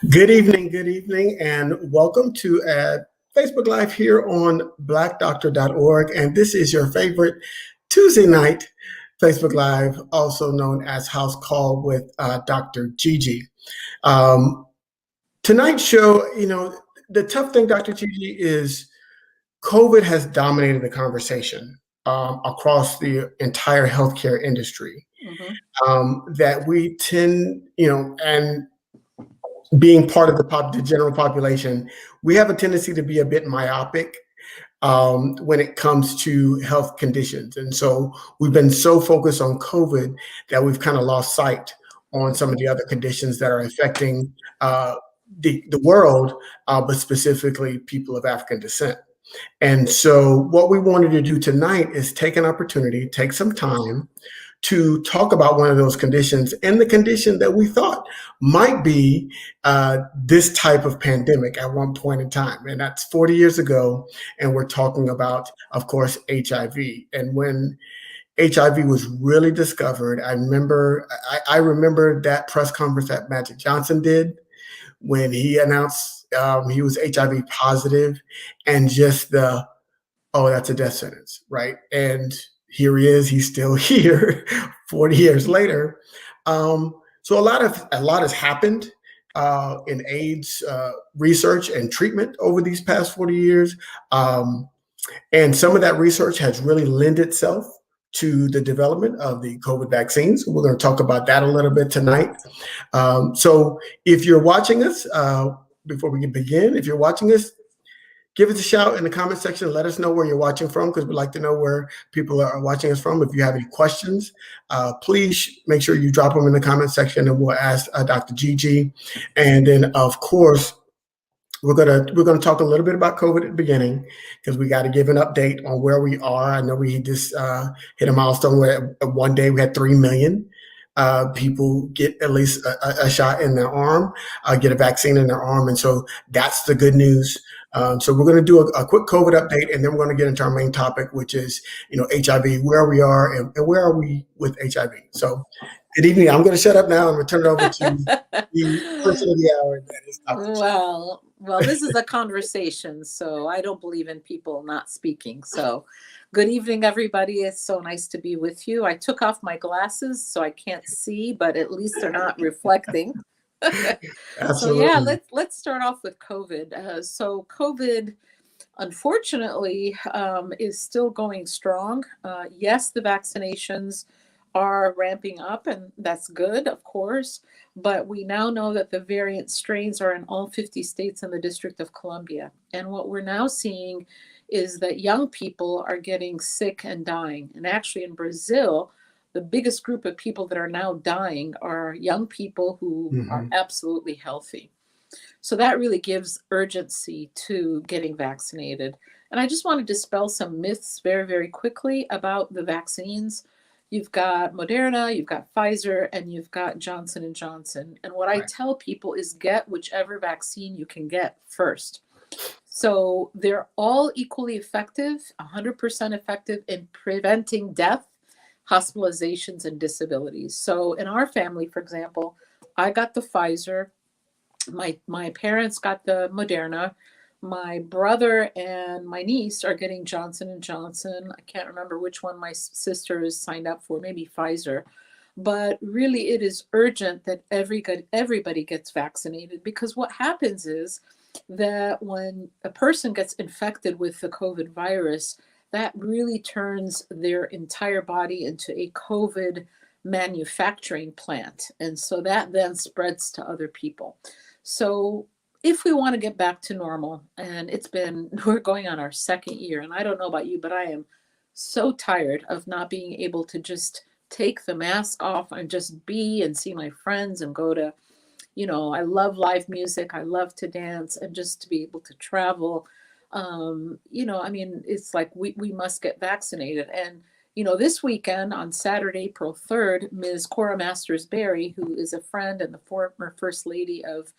good evening, and welcome to Facebook Live here on blackdoctor.org. And this is your favorite Tuesday night Facebook Live, also known as House Call with Dr. Gigi. Um, Tonight's show, the tough thing, Dr. Gigi, is COVID has dominated the conversation across the entire healthcare industry. That we tend, and being part of the general population, we have a tendency to be a bit myopic when it comes to health conditions. And so we've been so focused on COVID that we've kind of lost sight on some of the other conditions that are affecting the world, but specifically people of African descent. And so what we wanted to do tonight is take an opportunity, take some time to talk about one of those conditions and the condition that we thought might be this type of pandemic at one point in time. And that's 40 years ago. And we're talking about, of course, HIV. And when HIV was really discovered, I remember that press conference that Magic Johnson did when he announced he was HIV positive, and just oh, that's a death sentence, right? And here he is, he's still here 40 years later. So a lot has happened in AIDS research and treatment over these past 40 years. And some of that research has really lent itself to the development of the COVID vaccines. We're going to talk about that a little bit tonight. So if you're watching us, before we begin, if you're watching us, give us a shout in the comment section. Let us know where you're watching from, because we'd like to know where people are watching us from. If you have any questions, please make sure you drop them in the comment section, and we'll ask Dr. Gigi. And then, of course, we're gonna talk a little bit about COVID at the beginning, because we got to give an update on where we are. I know we just hit a milestone where one day we had 3 million people get at least a shot in their arm, get a vaccine in their arm. And so that's the good news. So we're going to do a quick COVID update, and then we're going to get into our main topic, which is, HIV, where we are and where are we with HIV. So good evening. I'm going to shut up now and return it over to the person of the hour. That is Dr. Well, this is a conversation, so I don't believe in people not speaking. So good evening, everybody. It's so nice to be with you. I took off my glasses, so I can't see, but at least they're not reflecting. So yeah, let's start off with COVID. So COVID, unfortunately, is still going strong. Yes, the vaccinations are ramping up, and that's good, of course. But we now know that the variant strains are in all 50 states and the District of Columbia. And what we're now seeing is that young people are getting sick and dying. And actually in Brazil, the biggest group of people that are now dying are young people who are absolutely healthy. So that really gives urgency to getting vaccinated. And I just want to dispel some myths very, very quickly about the vaccines. You've got Moderna, you've got Pfizer, and you've got Johnson & Johnson. And what I tell people is get whichever vaccine you can get first. So they're all equally effective, 100% effective in preventing death, hospitalizations, and disabilities. So in our family, for example, I got the Pfizer, my parents got the Moderna, my brother and my niece are getting Johnson & Johnson. I can't remember which one my sister is signed up for, maybe Pfizer. But really, it is urgent that everybody gets vaccinated, because what happens is that when a person gets infected with the COVID virus, that really turns their entire body into a COVID manufacturing plant. And so that then spreads to other people. So if we want to get back to normal, and we're going on our second year, and I don't know about you, but I am so tired of not being able to just take the mask off and just be and see my friends and go to, I love live music. I love to dance, and just to be able to travel. It's like we must get vaccinated. And, this weekend on Saturday, April 3rd, Ms. Cora Masters Berry, who is a friend and the former First Lady of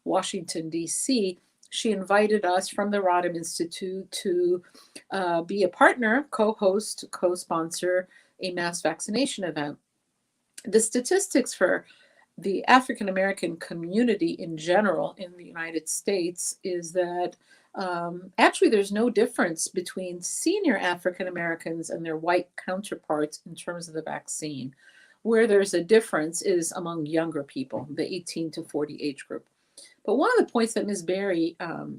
Washington, D.C., she invited us from the Rodham Institute to be a partner, co-host, co-sponsor a mass vaccination event. The statistics for the African American community in general in the United States is that actually there's no difference between senior African Americans and their white counterparts in terms of the vaccine. Where there's a difference is among younger people, the 18 to 40 age group. But one of the points that Ms. Berry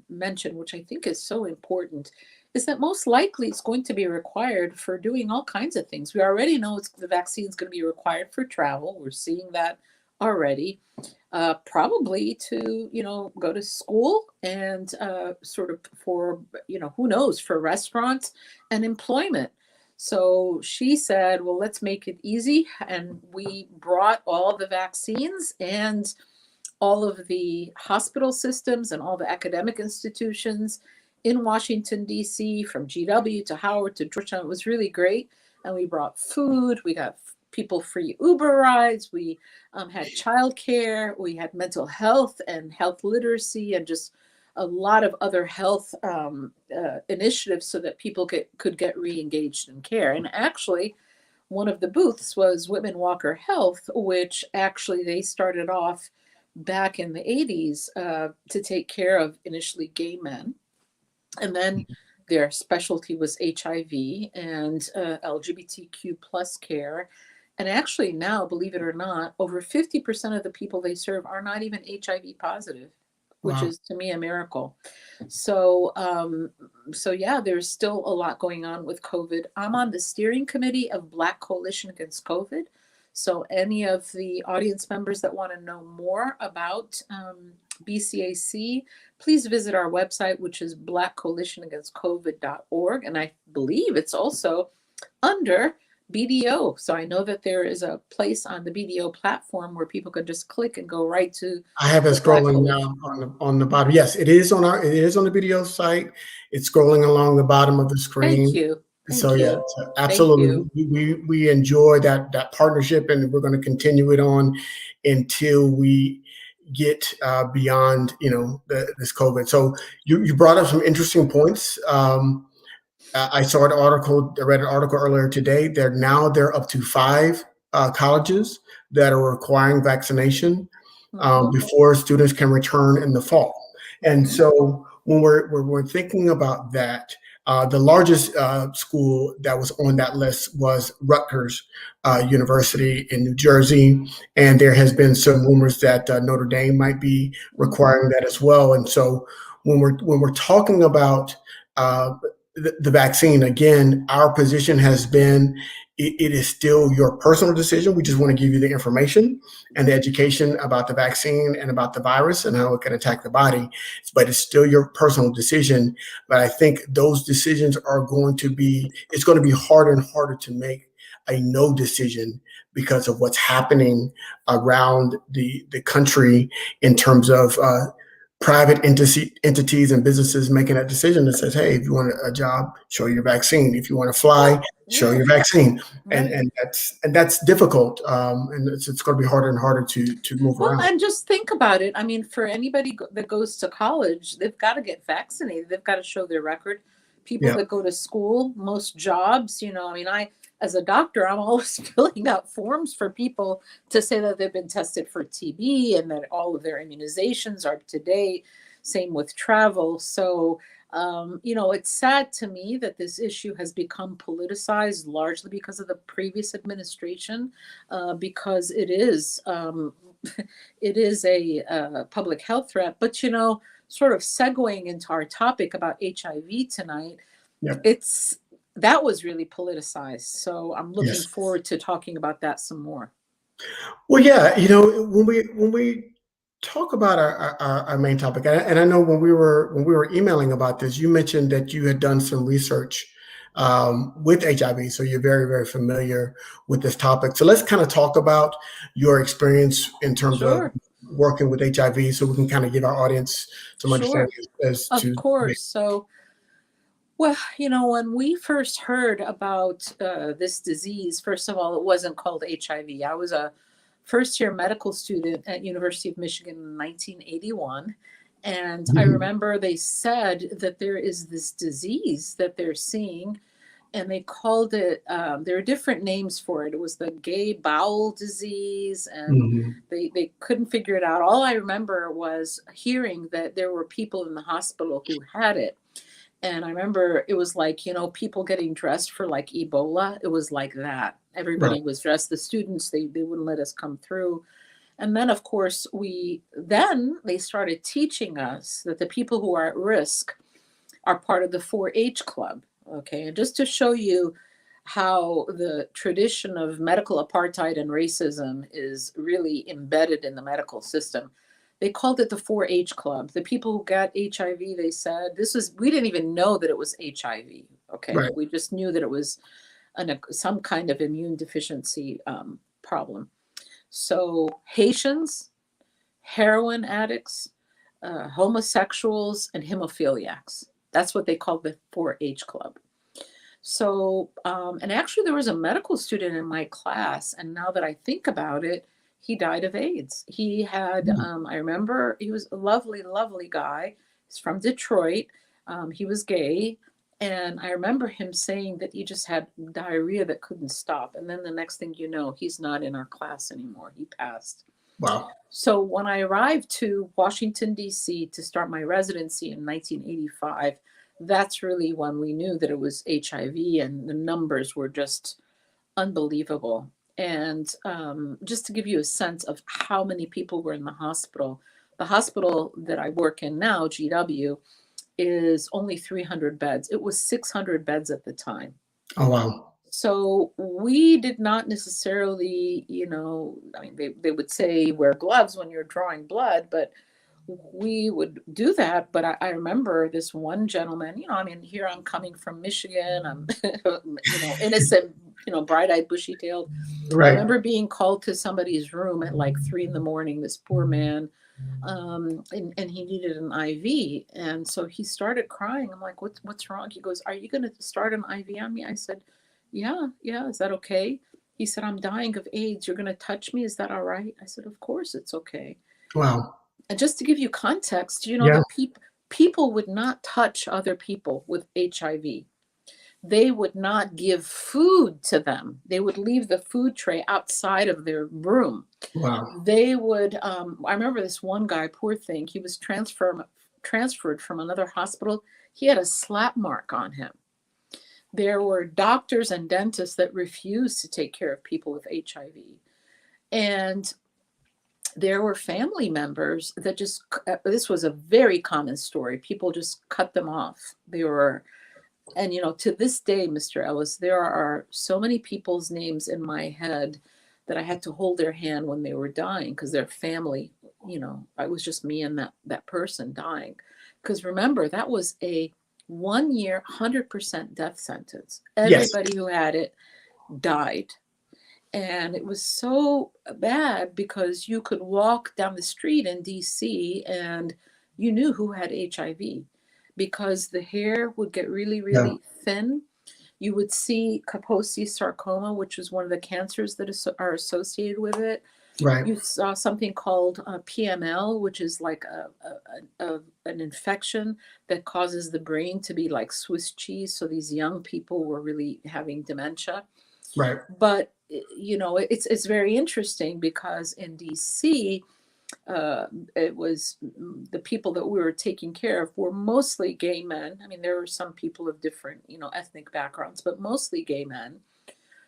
mentioned, which I think is so important, is that most likely it's going to be required for doing all kinds of things. We already know the vaccine is going to be required for travel. We're seeing that already. Probably to, go to school and sort of for, who knows, for restaurants and employment. So she said, well, let's make it easy. And we brought all the vaccines, and all of the hospital systems and all the academic institutions in Washington, D.C., from GW to Howard to Georgetown. It was really great. And we brought food. We got people free Uber rides. We had childcare. We had mental health and health literacy and just a lot of other health initiatives so that people could get re-engaged in care. And actually, one of the booths was Whitman Walker Health, which actually they started off back in the 80s to take care of initially gay men. And then their specialty was HIV and LGBTQ plus care. And actually now, believe it or not, over 50% of the people they serve are not even HIV positive, which is to me a miracle. So, yeah, there's still a lot going on with COVID. I'm on the steering committee of Black Coalition Against COVID. So any of the audience members that want to know more about BCAC, please visit our website, which is blackcoalitionagainstcovid.org. And I believe it's also under BDO. So I know that there is a place on the BDO platform where people can just click and go right to. I have it scrolling now on the bottom. Yes, it is on the BDO site. It's scrolling along the bottom of the screen. Thank you. So yeah, absolutely. We enjoy that partnership, and we're going to continue it on until we get beyond this COVID. So you brought up some interesting points. I read an article earlier today. They're up to 5 colleges that are requiring vaccination before students can return in the fall. And so when we're thinking about that. The largest school that was on that list was Rutgers University in New Jersey, and there has been some rumors that Notre Dame might be requiring that as well. And so, when we're talking about the vaccine, again, our position has been it is still your personal decision. We just want to give you the information and the education about the vaccine and about the virus and how it can attack the body, but it's still your personal decision. But I think those decisions it's going to be harder and harder to make a no decision because of what's happening around the country in terms of private entities and businesses making that decision that says, hey, if you want a job, show your vaccine. If you want to fly, show your vaccine. Right. And that's difficult. And it's going to be harder and harder to move around. Well, and just think about it. I mean, for anybody that goes to college, they've got to get vaccinated. They've got to show their record. People that go to school, most jobs, as a doctor, I'm always filling out forms for people to say that they've been tested for TB and that all of their immunizations are up to date. Same with travel. So, it's sad to me that this issue has become politicized largely because of the previous administration, because it is a public health threat. But, sort of segueing into our topic about HIV tonight, that was really politicized. So I'm looking forward to talking about that some more. Well, yeah, when we talk about our main topic, and I know when we were emailing about this, you mentioned that you had done some research with HIV, so you're very, very familiar with this topic. So let's kind of talk about your experience in terms of working with HIV, so we can kind of give our audience some understanding as to. Of course. So. Well, when we first heard about this disease, first of all, it wasn't called HIV. I was a first-year medical student at University of Michigan in 1981. And I remember they said that there is this disease that they're seeing and they called it, there are different names for it. It was the gay bowel disease, and Mhm. they couldn't figure it out. All I remember was hearing that there were people in the hospital who had it. And I remember it was like, people getting dressed for like Ebola. It was like that. Right. Everybody was dressed. The students, they wouldn't let us come through. And then, of course, they started teaching us that the people who are at risk are part of the 4-H club. Okay. And just to show you how the tradition of medical apartheid and racism is really embedded in the medical system, they called it the 4-H club. The people who got HIV, they said, we didn't even know that it was HIV. Okay. Right. We just knew that it was some kind of immune deficiency problem. So Haitians, heroin addicts, homosexuals, and hemophiliacs. That's what they called the 4-H club. So, and actually, there was a medical student in my class, and now that I think about it, he died of AIDS. He had, Mm. I remember he was a lovely, lovely guy. He's from Detroit. He was gay. And I remember him saying that he just had diarrhea that couldn't stop. And then the next thing you know, he's not in our class anymore. He passed. Wow. So when I arrived to Washington, D.C. to start my residency in 1985, that's really when we knew that it was HIV, and the numbers were just unbelievable. And just to give you a sense of how many people were in the hospital that I work in now, GW, is only 300 beds. It was 600 beds at the time. Oh, wow. So we did not necessarily, I mean, they would say wear gloves when you're drawing blood, but we would do that. But I remember this one gentleman, I mean, here I'm coming from Michigan. I'm, innocent, bright-eyed, bushy-tailed. I Right. remember being called to somebody's room at like 3 a.m, this poor man, and he needed an IV. And so he started crying. I'm like, what's wrong? He goes, are you going to start an IV on me? I said, yeah. Is that okay? He said, I'm dying of AIDS. You're going to touch me. Is that all right? I said, of course it's okay. Wow. And just to give you context, Yeah. that people would not touch other people with HIV. They would not give food to them. They would leave the food tray outside of their room. Wow. They would, I remember this one guy, poor thing, he was transferred from another hospital. He had a slap mark on him. There were doctors and dentists that refused to take care of people with HIV. And there were family members that just, this was a very common story. People just cut them off. And to this day, Mr. Ellis, there are so many people's names in my head that I had to hold their hand when they were dying, because their family, it was just me and that person dying. Because remember, that was a 1 year, 100% death sentence. Yes. Everybody who had it died. And it was so bad because you could walk down the street in DC and you knew who had HIV, because the hair would get really, Yeah. really thin. You would see Kaposi sarcoma, which is one of the cancers that are associated with it. Right. You saw something called PML, which is like an infection that causes the brain to be like Swiss cheese. So these young people were really having dementia. Right. But it's very interesting because in DC, it was the people that we were taking care of were mostly gay men. I mean, there were some people of different, ethnic backgrounds, but mostly gay men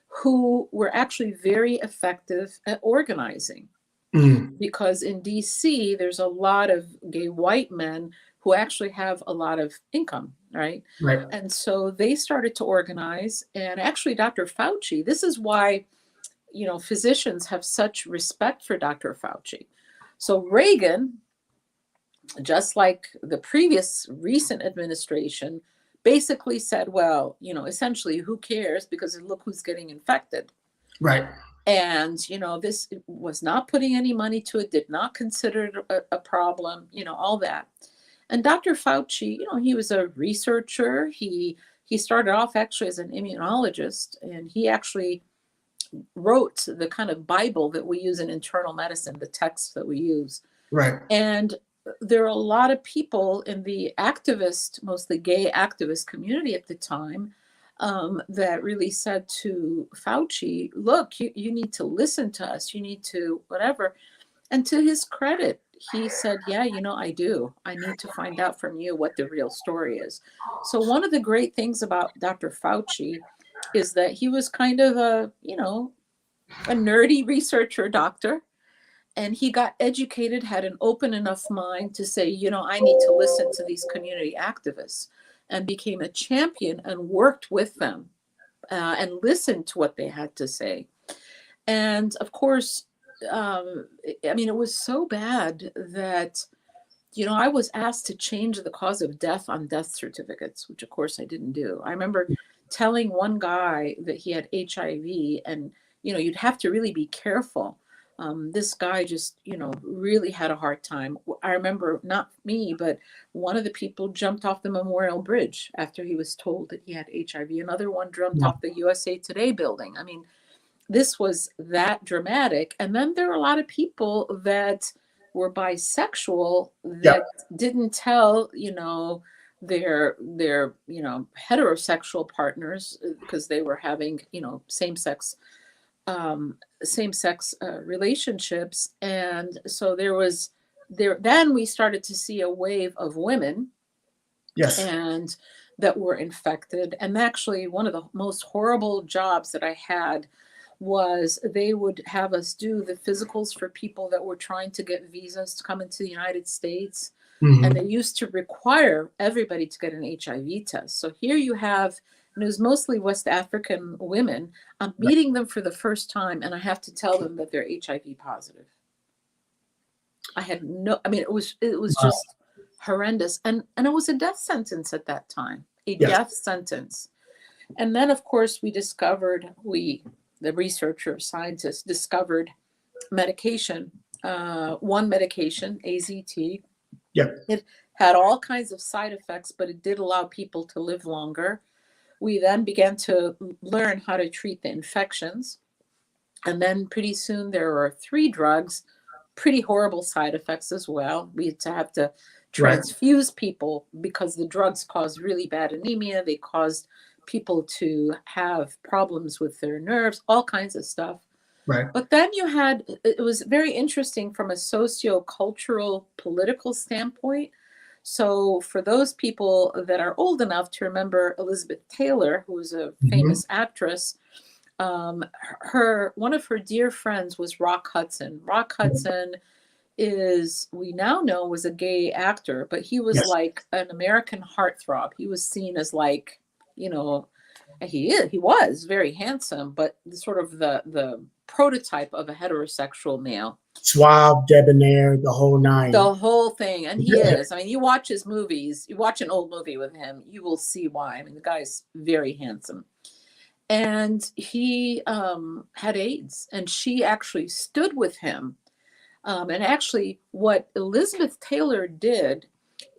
who were actually very effective at organizing. Mm. Because in DC, there's a lot of gay white men who actually have a lot of income, right? Right. And so they started to organize. And actually, Dr. Fauci, this is why, physicians have such respect for Dr. Fauci. So Reagan, just like the previous recent administration, basically said, well, essentially, who cares? Because look who's getting infected. Right. And, this was not putting any money to it, did not consider it a problem, all that. And Dr. Fauci, he was a researcher. He started off actually as an immunologist, and he actually wrote the kind of Bible that we use in internal medicine, the text that we use. Right. And there are a lot of people in the activist, mostly gay activist community at the time, that really said to Fauci, look, you need to listen to us. You need to whatever. And to his credit, he said, yeah, I do. I need to find out from you what the real story is. So one of the great things about Dr. Fauci is that he was kind of a nerdy researcher doctor. And he got educated, had an open enough mind to say, I need to listen to these community activists, and became a champion and worked with them and listened to what they had to say. And of course, it was so bad that, I was asked to change the cause of death on death certificates, which of course I didn't do. I remember telling one guy that he had HIV, and, you'd have to really be careful. This guy just, really had a hard time. I remember, not me, but one of the people jumped off the Memorial Bridge after he was told that he had HIV. Another one jumped off the USA Today building. I mean, this was that dramatic. And then there were a lot of people that were bisexual that didn't tell, their heterosexual partners, because they were having, same-sex relationships. And so then we started to see a wave of women and that were infected. And actually, one of the most horrible jobs that I had was they would have us do the physicals for people that were trying to get visas to come into the United States. Mm-hmm. And they used to require everybody to get an HIV test. So here you have, and it was mostly West African women. I'm meeting them for the first time, and I have to tell them that they're HIV positive. It was just horrendous. And it was a death sentence at that time, death sentence. And then, of course, the researcher, scientists, discovered medication, one medication, AZT. It had all kinds of side effects, but it did allow people to live longer. We then began to learn how to treat the infections. And then pretty soon there were 3 drugs, pretty horrible side effects as well. We had to have to transfuse people because the drugs caused really bad anemia. They caused people to have problems with their nerves, all kinds of stuff. But then it was very interesting from a socio-cultural, political standpoint. So for those people that are old enough to remember Elizabeth Taylor, who was a famous actress, one of her dear friends was Rock Hudson. Rock Hudson we now know, was a gay actor, but he was like an American heartthrob. He was seen as like, he was very handsome, but sort of the prototype of a heterosexual male. Suave, debonair, the whole nine. The whole thing. And he is. I mean, you watch his movies, you watch an old movie with him, you will see why. I mean, the guy's very handsome. And he had AIDS, and she actually stood with him. And actually, what Elizabeth Taylor did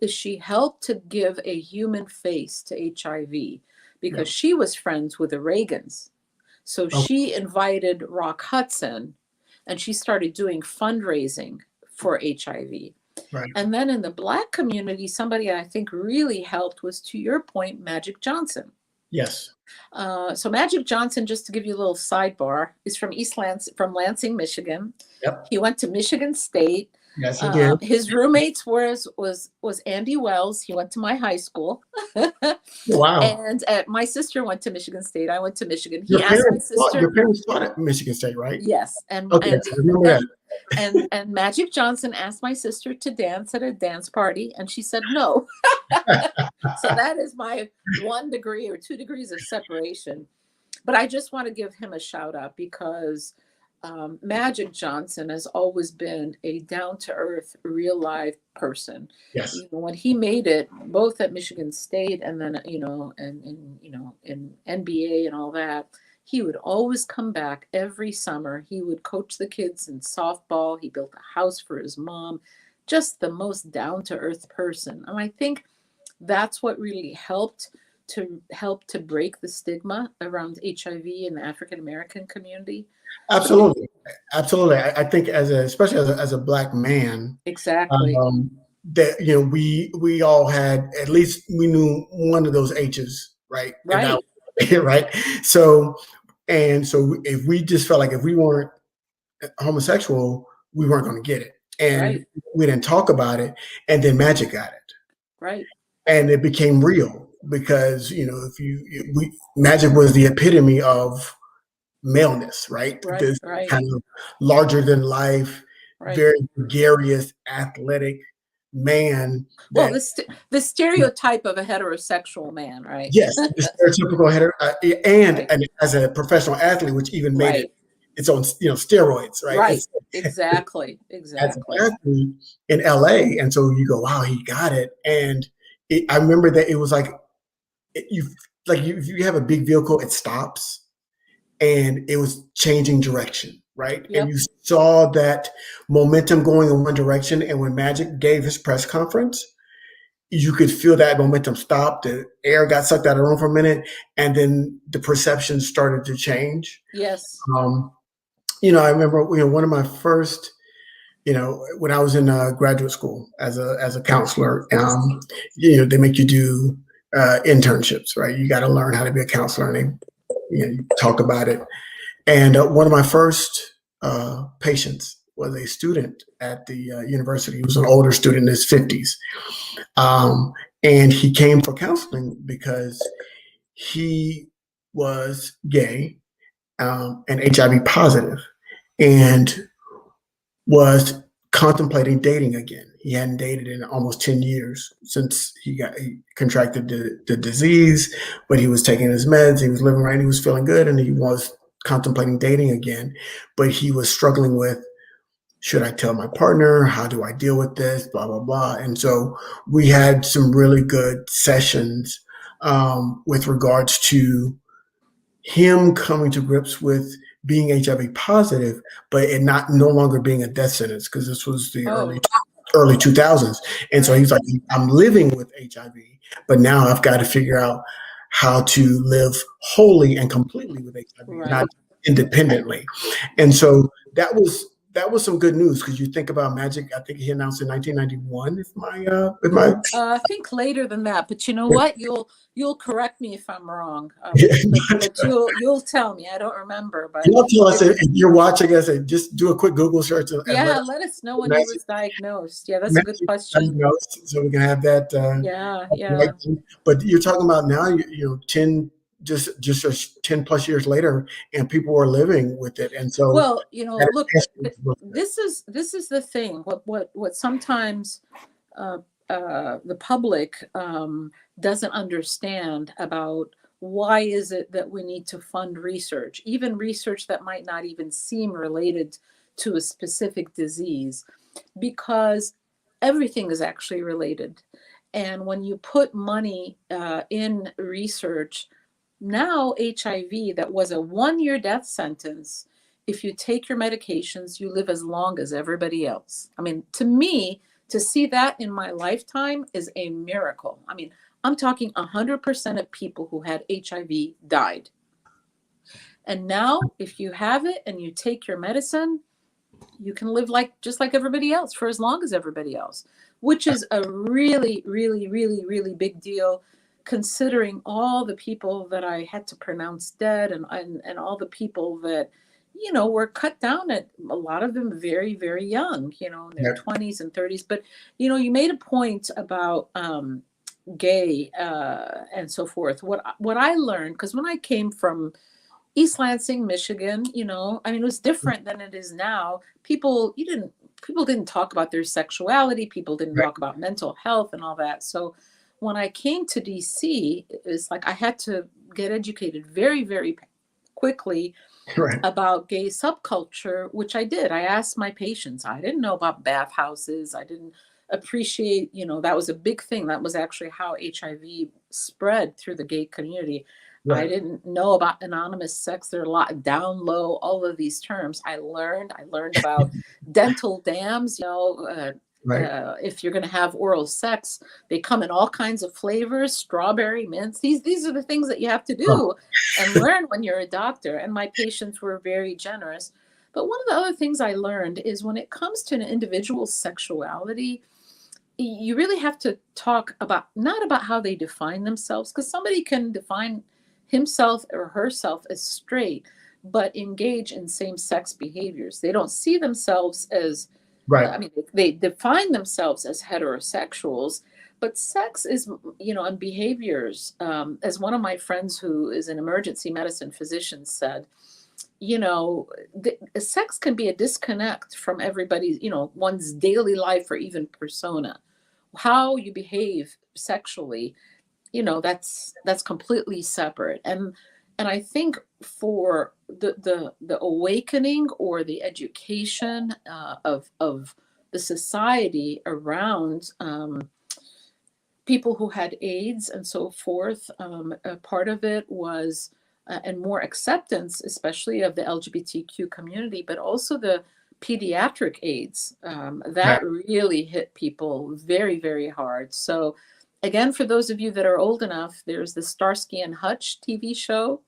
is she helped to give a human face to HIV, because she was friends with the Reagans. So she invited Rock Hudson, and she started doing fundraising for HIV. And then in the Black community, somebody I think really helped was, to your point, Magic Johnson. So Magic Johnson, just to give you a little sidebar, is from from Lansing, Michigan. He went to Michigan State. Yes, he did. His roommates was Andy Wells. He went to my high school. Wow. And my sister went to Michigan State. I went to Michigan. Your parents taught at Michigan State, right? Yes. And Magic Johnson asked my sister to dance at a dance party, and she said no. So that is my 1 degree or 2 degrees of separation. But I just want to give him a shout out, because Magic Johnson has always been a down-to-earth, real-life person. When he made it, both at Michigan State and then in NBA and all that, he would always come back every summer. He would coach the kids in softball. He built a house for his mom. Just the most down-to-earth person. And I think that's what really helped to break the stigma around HIV in the African American community. Absolutely. I think especially as a Black man, exactly, that we all had, at least we knew one of those H's, right? right? So, and so if we just felt like if we weren't homosexual, we weren't going to get it. And Right, we didn't talk about it. And then Magic got it. right, And it became real because, if Magic was the epitome of maleness, right? right, This right, kind of larger than life, right. very gregarious, athletic man Well, that, the stereotype of a heterosexual man, right? yes, the stereotypical hetero, and, Right, and as a professional athlete, which even made it right, its own, steroids, right? right. It's Exactly, as an exactly. athlete in LA, and so you go, wow, he got it, and I remember that it was like if you have a big vehicle, it stops, and it was changing direction, right? And Yep. you saw that momentum going in one direction, and when Magic gave his press conference, you could feel that momentum stop. The air got sucked out of the room for a minute, and then the perception started to change. Yes. Um, I remember, one of my first, when I was in graduate school as a counselor, they make you do internships, right? You got to learn how to be a counselor, and you talk about it. And one of my first patients was a student at the university. He was an older student in his 50s. Um, and he came for counseling because he was gay, and HIV positive, and was contemplating dating again. He hadn't dated in almost 10 years since he contracted the disease, but he was taking his meds, he was living right, he was feeling good, and he was contemplating dating again. But he was struggling with, should I tell my partner? How do I deal with this? Blah, blah, blah. And so we had some really good sessions with regards to him coming to grips with being HIV positive, but it not no longer being a death sentence, because this was the early Oh, early 2000s. And so right, he's like, I'm living with HIV, but now I've got to figure out how to live wholly and completely with HIV, not right. independently. And so that was some good news, because you think about Magic. I think he announced in 1991. If my I think later than that, but you know what? You'll correct me if I'm wrong. But you'll tell me. I don't remember, but You'll tell us it, if you're watching us, and just do a quick Google search and let yeah, us let us know when he Magic, was diagnosed. Yeah, that's a good Magic question. diagnosed, so we can have that. Yeah, Right. yeah. But you're talking about now, 10, just 10 plus years later, and people are living with it. And so Well, that look, is this is the thing. What sometimes uh, the public doesn't understand about why is it that we need to fund research, even research that might not even seem related to a specific disease, because everything is actually related. And when you put money in research, now HIV, that was a 1 year death sentence, if you take your medications, you live as long as everybody else. I mean, to me, to see that in my lifetime is a miracle. I mean, I'm talking 100% of people who had HIV died. And now, if you have it and you take your medicine, you can live like just like everybody else for as long as everybody else, which is a really, really, really, really big deal, considering all the people that I had to pronounce dead, and all the people that were cut down, at a lot of them very, very young, in their yeah, 20s and 30s. But you made a point about gay and so forth. What I learned, because when I came from East Lansing, Michigan, I mean, it was different than it is now. People didn't talk about their sexuality. People didn't right, talk about mental health and all that. So when I came to DC, it's like I had to get educated very, very quickly right, about gay subculture, which I did. I asked my patients. I didn't know about bathhouses. I didn't appreciate, that was a big thing. That was actually how HIV spread through the gay community. I right, didn't know about anonymous sex. There are a lot down low, all of these terms. I learned about dental dams, right, if you're going to have oral sex, they come in all kinds of flavors, strawberry, mints. These are the things that you have to oh, do and learn when you're a doctor. And my patients were very generous. But one of the other things I learned is when it comes to an individual's sexuality, you really have to talk about not about how they define themselves, because somebody can define himself or herself as straight, but engage in same-sex behaviors. They don't see themselves as, Right. I mean, they define themselves as heterosexuals, but sex is, and behaviors. As one of my friends who is an emergency medicine physician said, sex can be a disconnect from everybody's, one's daily life or even persona. How you behave sexually, that's completely separate. And I think for the awakening or the education of the society around people who had AIDS and so forth, a part of it was and more acceptance, especially of the LGBTQ community, but also the pediatric AIDS. That really hit people very, very hard. So, again, for those of you that are old enough, there's the Starsky and Hutch TV show.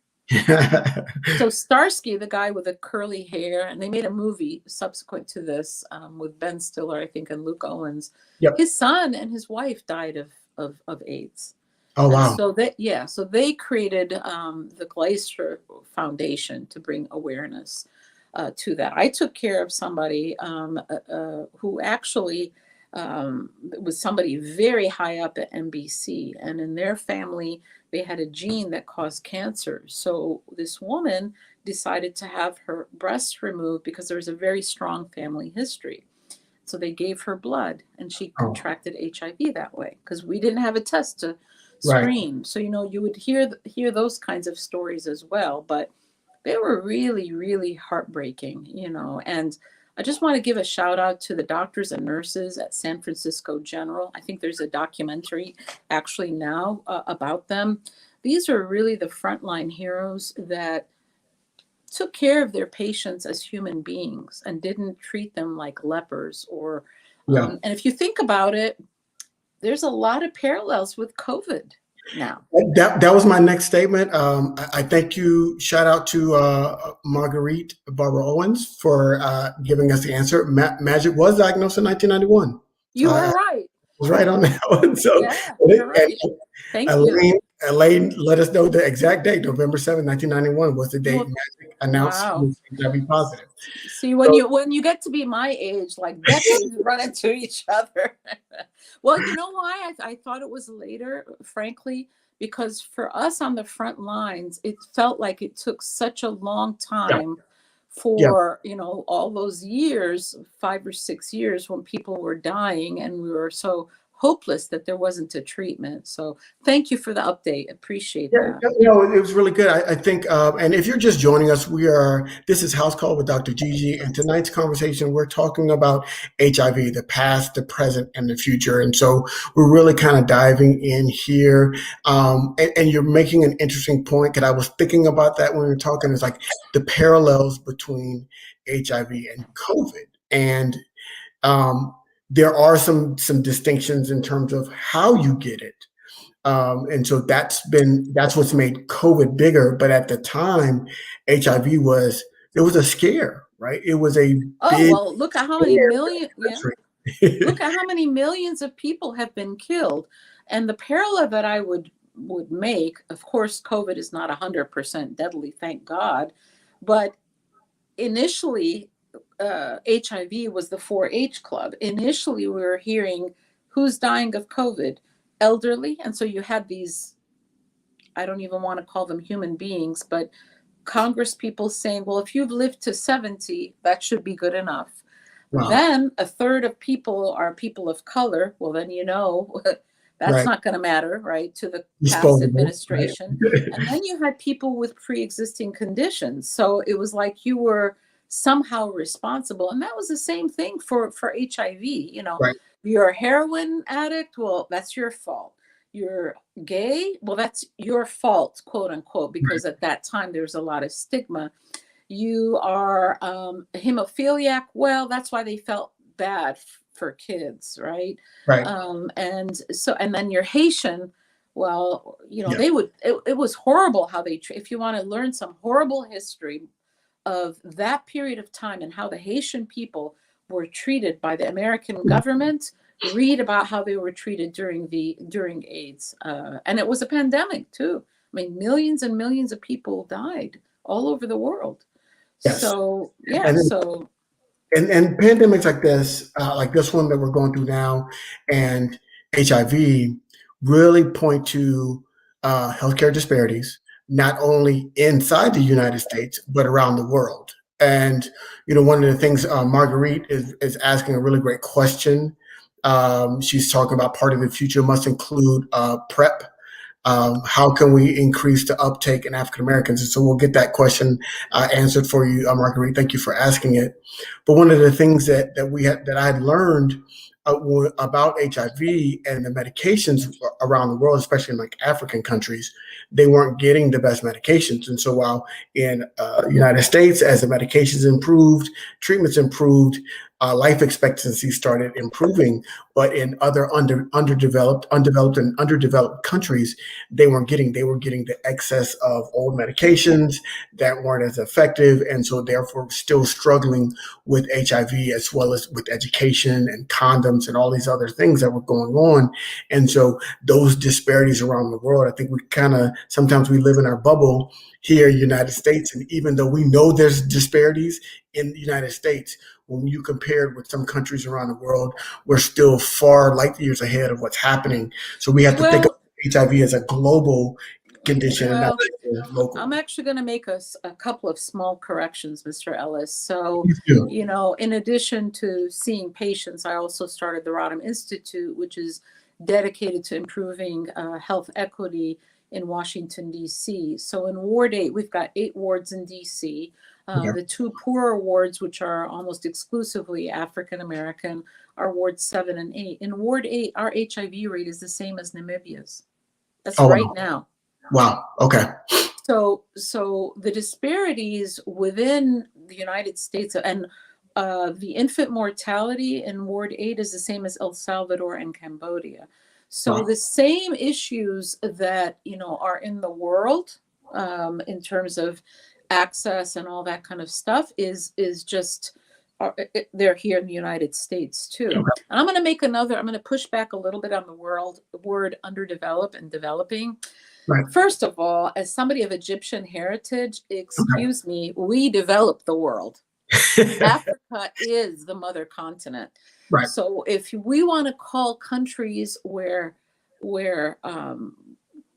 So Starsky, the guy with the curly hair, and they made a movie subsequent to this with Ben Stiller, I think, and Luke Owens. Yep. His son and his wife died of AIDS. Oh, wow. And so they created the Glacier Foundation to bring awareness to that. I took care of somebody who actually was somebody very high up at NBC, and in their family, they had a gene that caused cancer. So this woman decided to have her breasts removed because there was a very strong family history. So they gave her blood, and she contracted HIV that way because we didn't have a test to screen. Right. So, you would hear those kinds of stories as well, but they were really, really heartbreaking, and I just want to give a shout out to the doctors and nurses at San Francisco General. I think there's a documentary actually now about them. These are really the frontline heroes that took care of their patients as human beings and didn't treat them like lepers or, and if you think about it, there's a lot of parallels with COVID now. That was my next statement. I thank you. Shout out to Marguerite Barbara Owens for giving us the answer. Magic was diagnosed in 1991. You were right. I was right on that one. So yeah, you're right. Thank you. Elaine let us know the exact date. November 7th, 1991 was the date Magic announced HIV positive. See, when you get to be my age, like decades run into each other. Well, you know why I thought it was later, frankly, because for us on the front lines, it felt like it took such a long time for, all those years, 5 or 6 years when people were dying and we were so hopeless that there wasn't a treatment. So thank you for the update. Appreciate that. It was really good. I think, and if you're just joining us, this is House Call with Dr. Gigi, and tonight's conversation, we're talking about HIV, the past, the present, and the future. And so we're really kind of diving in here. And you're making an interesting point, because I was thinking about that when we were talking. It's like the parallels between HIV and COVID. And there are some distinctions in terms of how you get it. And so that's what's made COVID bigger. But at the time, HIV was a scare, right? It was a look at how many million. Look at how many millions of people have been killed. And the parallel that I would make, of course, COVID is not 100% deadly, thank God. But initially, HIV was the 4-H club. Initially, we were hearing who's dying of COVID, elderly. And so you had these, I don't even want to call them human beings, but Congress people saying, well, if you've lived to 70, that should be good enough. Wow. Then a third of people are people of color. Well, then, that's not going to matter, right, to the past administration. Right. And then you had people with pre-existing conditions. So it was like you were somehow responsible. And that was the same thing for HIV. Right. You're a heroin addict, well, that's your fault. You're gay, well, that's your fault, quote unquote, because at that time there was a lot of stigma. You are a hemophiliac, well, that's why they felt bad for kids, right? Right. And then you're Haitian, well, they would, it was horrible how they, if you want to learn some horrible history of that period of time and how the Haitian people were treated by the American government, read about how they were treated during AIDS. And it was a pandemic too. mean, millions and millions of people died all over the world. Yes. So yeah, And so and pandemics like this one that we're going through now, and HIV really point to healthcare disparities, not only inside the United States but around the world. And one of the things Marguerite is asking a really great question. She's talking about part of the future must include PrEP. How can we increase the uptake in African Americans? And so we'll get that question answered for you, Marguerite. Thank you for asking it. But one of the things that I had learned about HIV and the medications around the world, especially in like African countries, they weren't getting the best medications. And so while in United States, as the medications improved, treatments improved, life expectancy started improving. But in other undeveloped, and underdeveloped countries, they were getting the excess of old medications that weren't as effective, and so therefore still struggling with HIV, as well as with education and condoms and all these other things that were going on. And so those disparities around the world, I think we kind of sometimes we live in our bubble here in the United States, and even though we know there's disparities in the United States, when you compare it with some countries around the world, we're still far light years ahead of what's happening. So we have to think of well, HIV as a global condition and not well, just a local. I'm actually going to make a couple of small corrections, Mr. Ellis. So, Please do. in addition to seeing patients, I also started the Rodham Institute, which is dedicated to improving health equity in Washington, D.C. So in Ward 8, we've got 8 wards in D.C. Okay. The 2 poorer wards, which are almost exclusively African American, are Ward 7 and 8. In Ward 8, our HIV rate is the same as Namibia's. That's Oh, right wow. now. Wow. Okay. So the disparities within the United States, and the infant mortality in Ward 8 is the same as El Salvador and Cambodia. So Wow. the same issues that are in the world in terms of access and all that kind of stuff is just they're here in the United States too. Okay. And I'm going to push back a little bit on the word underdeveloped and developing. Right. First of all, as somebody of Egyptian heritage, Okay. excuse me, we developed the world. Africa is the mother continent. Right. So if we want to call countries where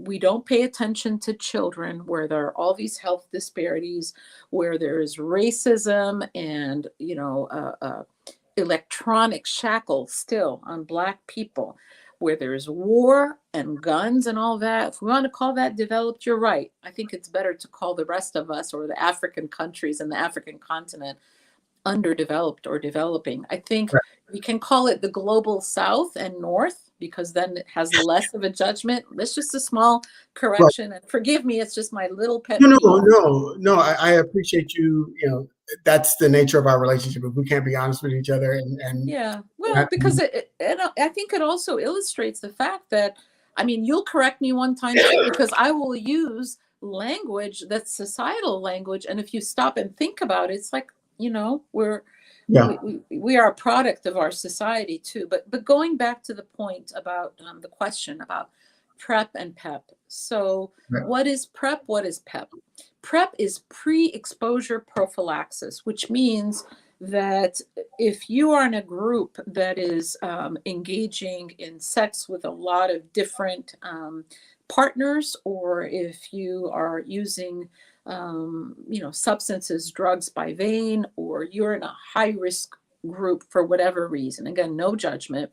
we don't pay attention to children, where there are all these health disparities, where there is racism and electronic shackles still on Black people, where there's war and guns and all that, if we want to call that developed, you're right. I think it's better to call the rest of us, or the African countries and the African continent, underdeveloped or developing. I think Right. we can call it the global South and North, because then it has less of a judgment. That's just a small correction. And forgive me, it's just my little pet No, peeve. no. I appreciate you. That's the nature of our relationship. If we can't be honest with each other, and Yeah, well, because I think it also illustrates the fact that, I mean, you'll correct me one time too, because I will use language that's societal language, and if you stop and think about it, it's like, yeah, we are a product of our society too. But going back to the point about the question about PrEP and PEP. So right. what is PrEP? What is PEP? PrEP is pre-exposure prophylaxis, which means that if you are in a group that is engaging in sex with a lot of different partners, or if you are using substances, drugs by vein, or you're in a high risk group for whatever reason, again, no judgment,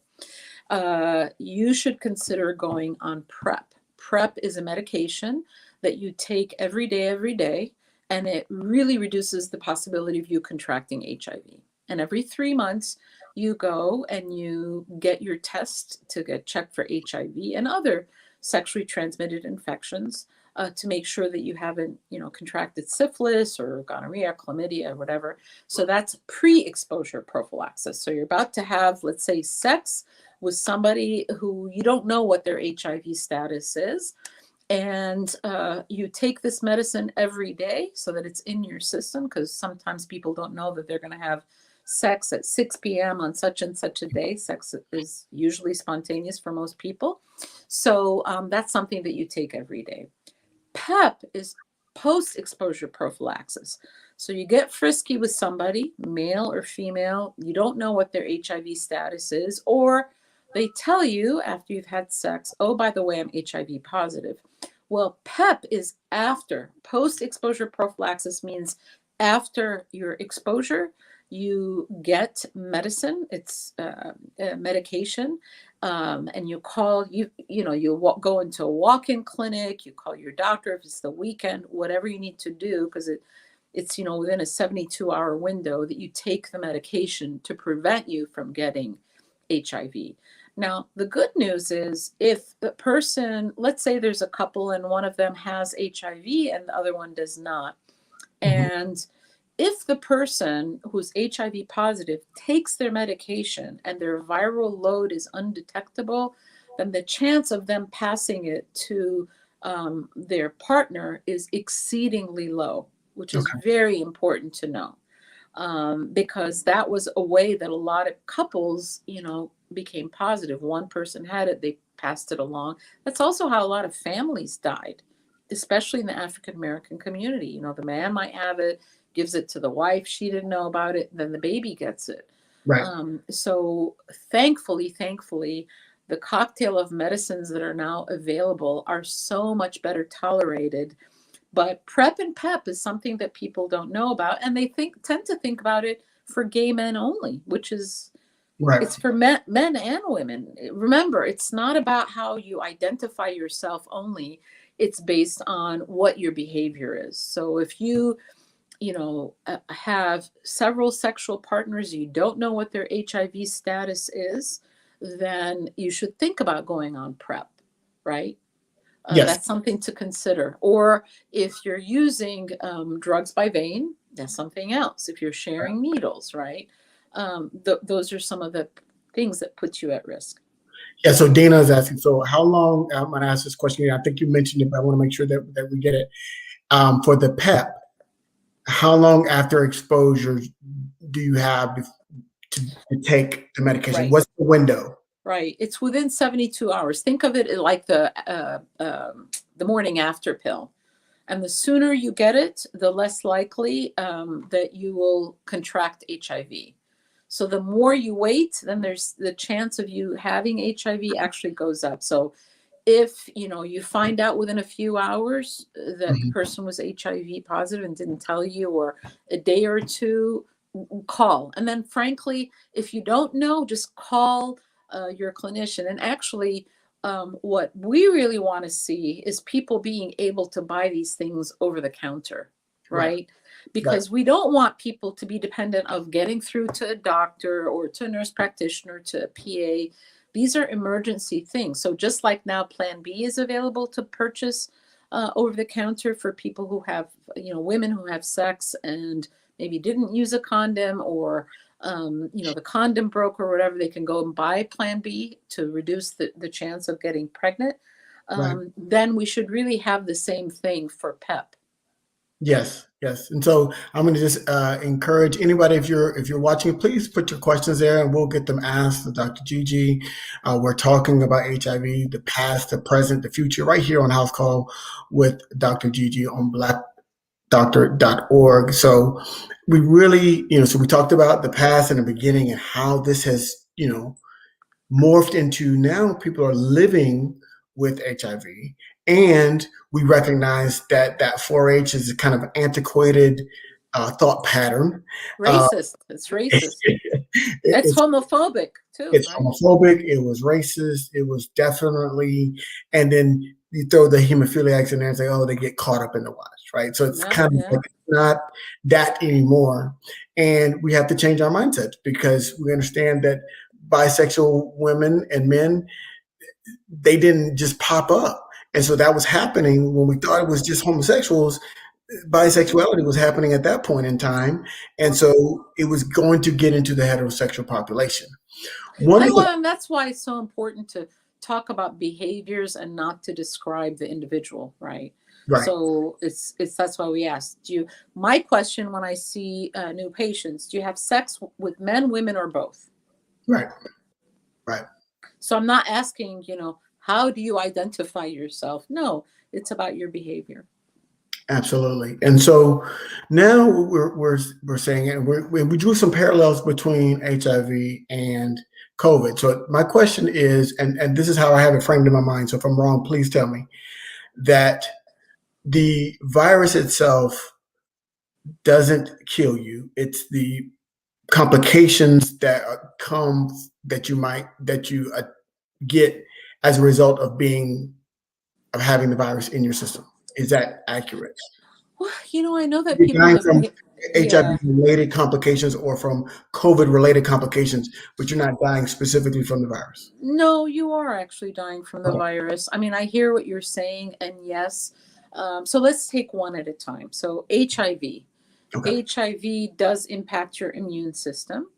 you should consider going on PrEP. PrEP is a medication that you take every day, and it really reduces the possibility of you contracting HIV. And every 3 months, you go and you get your test to get checked for HIV and other sexually transmitted infections, to make sure that you haven't, contracted syphilis or gonorrhea, chlamydia, or whatever. So that's pre-exposure prophylaxis. So you're about to have, let's say, sex with somebody who you don't know what their HIV status is. And you take this medicine every day so that it's in your system, because sometimes people don't know that they're going to have sex at 6 p.m. on such and such a day. Sex is usually spontaneous for most people. So that's something that you take every day. PEP is post-exposure prophylaxis. So you get frisky with somebody, male or female, you don't know what their HIV status is, or they tell you after you've had sex, oh, by the way, I'm HIV positive. Well, PEP is after. Post-exposure prophylaxis means after your exposure, you get medicine. It's medication, and you call you go into a walk-in clinic. You call your doctor if it's the weekend, whatever you need to do, because it's within a 72-hour window that you take the medication to prevent you from getting HIV. Now, the good news is if the person, let's say there's a couple and one of them has HIV and the other one does not, and if the person who's HIV positive takes their medication and their viral load is undetectable, then the chance of them passing it to their partner is exceedingly low, which is very important to know. Because that was a way that a lot of couples, became positive. One person had it, they passed it along. That's also how a lot of families died, especially in the African American community. The man might have it, gives it to the wife, she didn't know about it, then the baby gets it. Right. So thankfully, the cocktail of medicines that are now available are so much better tolerated. But PrEP and PEP is something that people don't know about, and they tend to think about it for gay men only, which is it's for men and women. Remember, it's not about how you identify yourself only. It's based on what your behavior is. So if you have several sexual partners, you don't know what their HIV status is, then you should think about going on PrEP, right? Yes. That's something to consider. Or if you're using drugs by vein, that's something else. If you're sharing needles, right? Those are some of the things that put you at risk. Yeah, so Dana is asking, so how long, I'm going to ask this question, I think you mentioned it, but I want to make sure that we get it. For the PEP, how long after exposure do you have to take the medication? Right. What's the window? Right. It's within 72 hours. Think of it like the morning after pill. And the sooner you get it, the less likely that you will contract HIV. So the more you wait, then there's the chance of you having HIV actually goes up. So if you find out within a few hours that the person was HIV positive and didn't tell you, or a day or two, call. And then frankly, if you don't know, just call your clinician. And actually, what we really want to see is people being able to buy these things over the counter, right? Because we don't want people to be dependent of getting through to a doctor or to a nurse practitioner, to a PA. These are emergency things. So just like now Plan B is available to purchase over the counter for people who have, women who have sex and maybe didn't use a condom, or the condom broke or whatever, they can go and buy Plan B to reduce the chance of getting pregnant. Then we should really have the same thing for PEP. Yes. And so I'm going to just encourage anybody, if you're watching, please put your questions there and we'll get them asked to Dr. Gigi. We're talking about HIV, the past, the present, the future, right here on House Call with Dr. Gigi on blackdoctor.org. So we really, so we talked about the past and the beginning and how this has, morphed into now people are living with HIV. And we recognize that 4-H is a kind of antiquated thought pattern. Racist. It's racist. It's homophobic too. It's right? homophobic. It was racist. It was definitely, and then you throw the hemophiliacs in there and say, oh, they get caught up in the wash, right? So it's kind of like, it's not that anymore. And we have to change our mindset because we understand that bisexual women and men, they didn't just pop up. And so that was happening when we thought it was just homosexuals. Bisexuality was happening at that point in time. And so it was going to get into the heterosexual population. And that's why it's so important to talk about behaviors and not to describe the individual, right? So that's why we asked you. My question when I see new patients, do you have sex with men, women, or both? Right. So I'm not asking, how do you identify yourself? No, it's about your behavior. Absolutely. And so now we're saying, and we drew some parallels between HIV and COVID. So my question is, and this is how I have it framed in my mind. So if I'm wrong, please tell me that the virus itself doesn't kill you. It's the complications that come that you get as a result of having the virus in your system. Is that accurate? Well, I know that You're people dying have from made, HIV yeah. related complications or from COVID related complications, but you're not dying specifically from the virus. No, you are actually dying from the Okay. virus. I mean, I hear what you're saying, and yes. So let's take one at a time. So HIV. Okay. HIV does impact your immune system,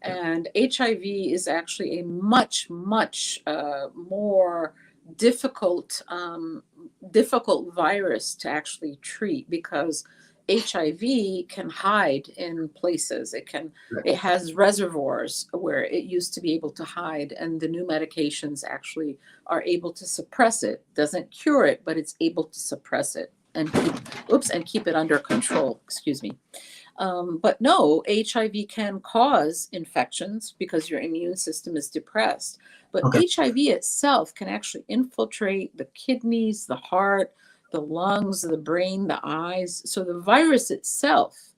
Yeah. and HIV is actually a much, much more difficult, difficult virus to actually treat because HIV can hide in places. It has reservoirs where it used to be able to hide, and the new medications actually are able to suppress it. Doesn't cure it, but it's able to suppress it and keep it under control. Excuse me. But no, HIV can cause infections because your immune system is depressed. But Okay. HIV itself can actually infiltrate the kidneys, the heart, the lungs, the brain, the eyes. So the virus itself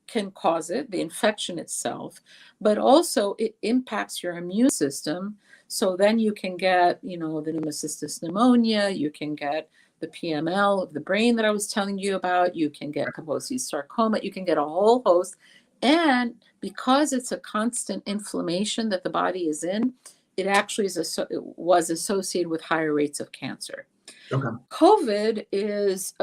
can cause it, the infection itself, but also it impacts your immune system. So then you can get, the pneumocystis pneumonia, you can get the PML of the brain that I was telling you about, you can get Kaposi's sarcoma, you can get a whole host. And because it's a constant inflammation that the body is in, it actually it was associated with higher rates of cancer. Okay. COVID is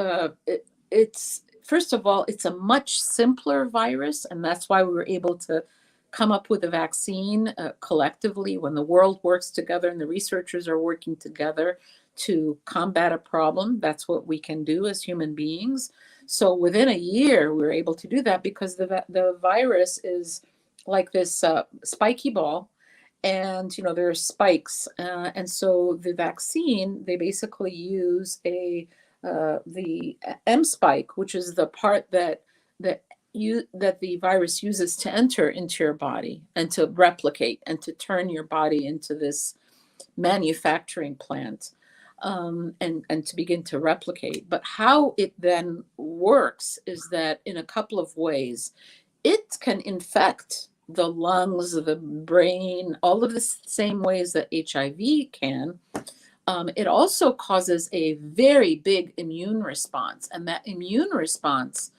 it's first of all, it's a much simpler virus, and that's why we were able to come up with a vaccine collectively when the world works together and the researchers are working together to combat a problem. That's what we can do as human beings. So within a year, we were able to do that because the virus is like this spiky ball, and there are spikes, and so the vaccine, they basically use the M spike, which is the part that the virus uses to enter into your body and to replicate and to turn your body into this manufacturing plant, and to begin to replicate. But how it then works is that in a couple of ways, it can infect the lungs, the brain, all of the same ways that HIV can. It also causes a very big immune response, and that immune response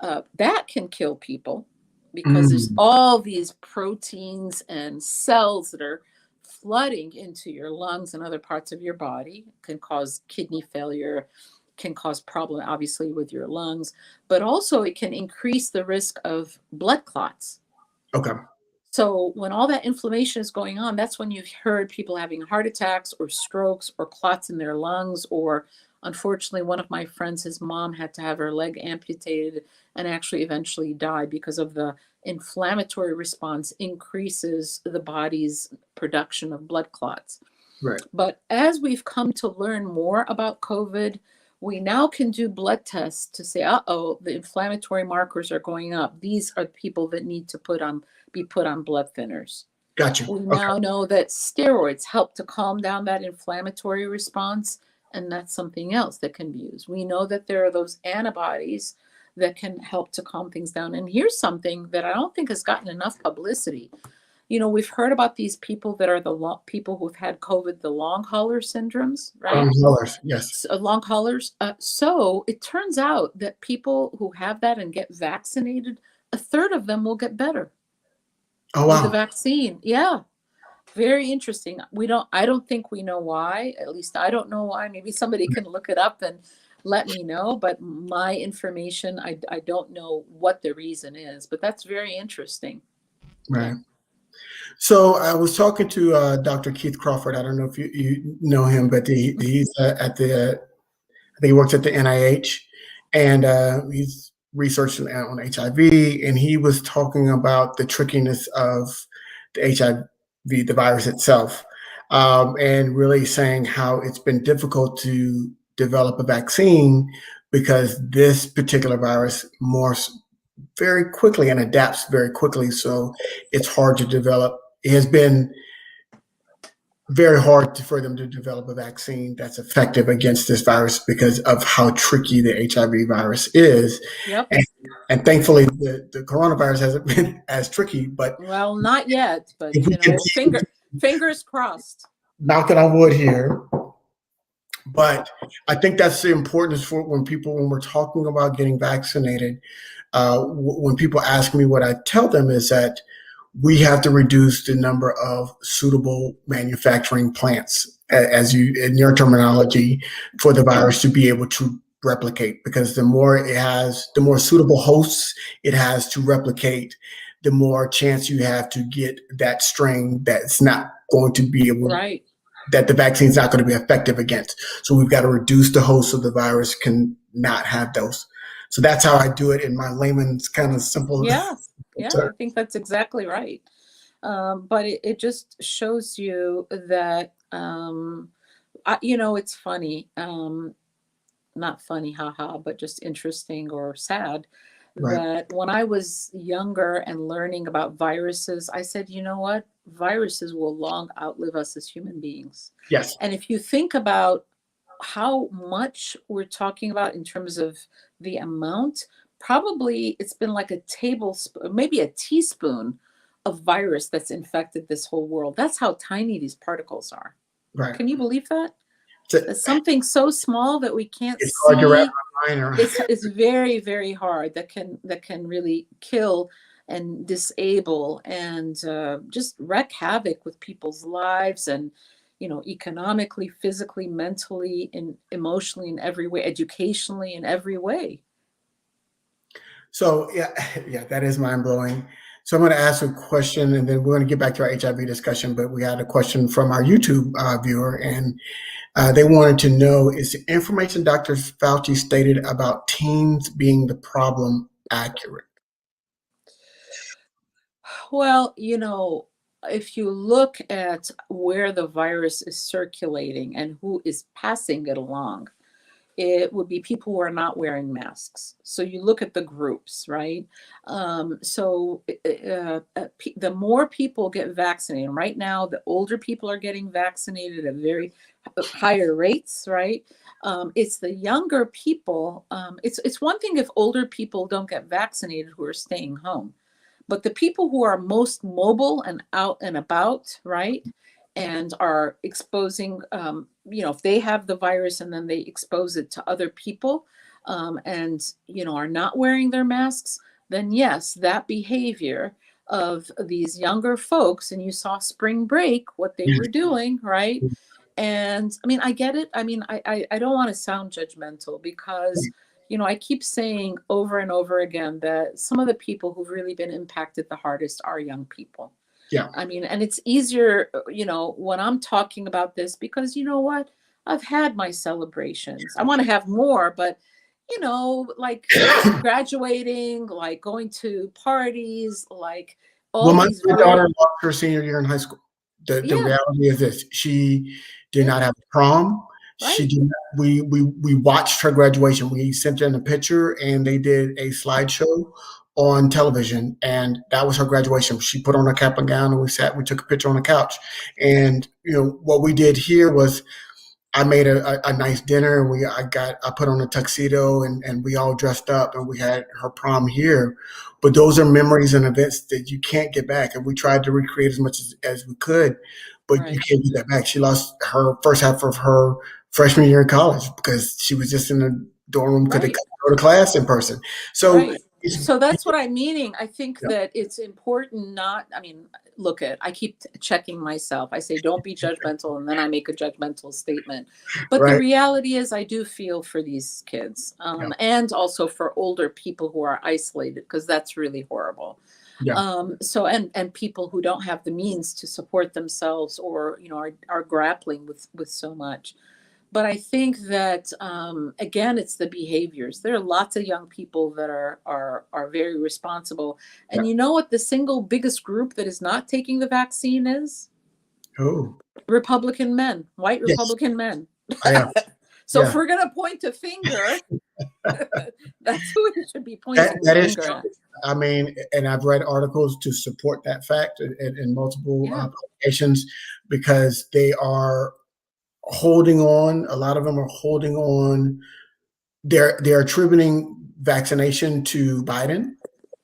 that can kill people because there's all these proteins and cells that are flooding into your lungs and other parts of your body. It can cause kidney failure, can cause problem obviously with your lungs, but also it can increase the risk of blood clots. Okay. So when all that inflammation is going on, that's when you've heard people having heart attacks or strokes or clots in their lungs. Or unfortunately, one of my friends, his mom had to have her leg amputated and actually eventually died because of the inflammatory response increases the body's production of blood clots. Right. But as we've come to learn more about COVID, we now can do blood tests to say, uh-oh, the inflammatory markers are going up. These are people that need to be put on blood thinners. Gotcha. We Okay. now know that steroids help to calm down that inflammatory response, and that's something else that can be used. We know that there are those antibodies that can help to calm things down. And here's something that I don't think has gotten enough publicity. We've heard about these people that are people who've had COVID, the long hauler syndromes, right? Yes. Long haulers. So it turns out that people who have that and get vaccinated, a third of them will get better. Oh, with the wow. vaccine. Yeah. Very interesting. I don't think we know why. At least I don't know why. Maybe somebody can look it up and let me know. But my information, I don't know what the reason is. But that's very interesting. Right. Yeah. So I was talking to Dr. Keith Crawford. I don't know if you know him, but he's I think he works at the NIH, and he's researching on HIV, and he was talking about the trickiness of the HIV, the virus itself, and really saying how it's been difficult to develop a vaccine because this particular virus morphs very quickly and adapts very quickly. So it's hard to develop. It has been very hard for them to develop a vaccine that's effective against this virus because of how tricky the HIV virus is. Yep. And thankfully, the coronavirus hasn't been as tricky. But Well, not yet, but if we you know, continue, fingers crossed. knocking on wood here. But I think that's the importance for when we're talking about getting vaccinated. When people ask me, what I tell them is that we have to reduce the number of suitable manufacturing plants, as you in your terminology, for the virus to be able to replicate. Because the more it has, the more suitable hosts it has to replicate, the more chance you have to get that strain that's not going to be able, right, that the vaccine is not going to be effective against. So we've got to reduce the hosts so the virus can not have those. So that's how I do it in my layman's kind of simple yeah, term. I think that's exactly right. But it just shows you that you know, it's funny, not funny, haha, but just interesting or sad Right. that when I was younger and learning about viruses, I said, you know what? Viruses will long outlive us as human beings. Yes. And if you think about how much we're talking about in terms of the amount, probably it's been like a tablespoon, maybe a teaspoon of virus that's infected this whole world. That's how tiny these particles are. Right. Can you believe that? So It's something so small that we can't it's hard to wrap see. my mind around. It's very, very hard. That can really kill and disable and just wreak havoc with people's lives and, you know, economically, physically, mentally, and emotionally, in every way, educationally, in every way. So yeah, that is mind blowing. So I'm going to ask a question, and then we're going to get back to our HIV discussion. But we had a question from our YouTube viewer, and they wanted to know: is the information Dr. Fauci stated about teens being the problem accurate? Well, you know, if you look at where the virus is circulating and who is passing it along, it would be people who are not wearing masks. So you look at the groups, right? The more people get vaccinated, right now, the older people are getting vaccinated at very higher rates, right? It's the younger people. It's one thing if older people don't get vaccinated who are staying home, but the people who are most mobile and out and about, right, and are exposing, you know, if they have the virus and then they expose it to other people, and, you know, are not wearing their masks, then yes, that behavior of these younger folks, and you saw spring break, what they were doing, right? And I mean, I get it. I mean, I don't want to sound judgmental because, you know, I keep saying over and over again that some of the people who've really been impacted the hardest are young people. Yeah. I mean, and it's easier, you know, when I'm talking about this because you know what? I've had my celebrations. I want to have more, but you know, like graduating, like going to parties, like Well, all my these daughter very, lost her senior year in high school. The yeah, reality is this: she did yeah, not have a prom. She right, did not, we watched her graduation. We sent in a picture, and they did a slideshow on television, and that was her graduation. She put on her cap and gown, and we sat. We took a picture on the couch, and you know what we did here was I made a nice dinner, and I put on a tuxedo, and we all dressed up, and we had her prom here. But those are memories and events that you can't get back, and we tried to recreate as much as we could, but you right, can't get that back. She lost her first half of her freshman year in college because she was just in the dorm room because they right. couldn't go to class in person. So Right. it's So that's what I'm meaning. I think yeah, that it's important not, I mean, look at, I keep checking myself. I say, don't be judgmental. And then I make a judgmental statement. But the right. reality is, I do feel for these kids, Yeah, and also for older people who are isolated, because that's really horrible. yeah, And people who don't have the means to support themselves or, you know, are grappling with so much. But I think that again, it's the behaviors. There are lots of young people that are very responsible. yeah. And you know what the single biggest group that is not taking the vaccine is? Oh, Republican men, white yes, Republican men. I am. So if Yeah. we're going to point a finger, that's who we should be That pointing the that is finger true. at. I mean, and I've read articles to support that fact in multiple Yeah. publications, because they are holding on. A lot of them are holding on. They're attributing vaccination to Biden,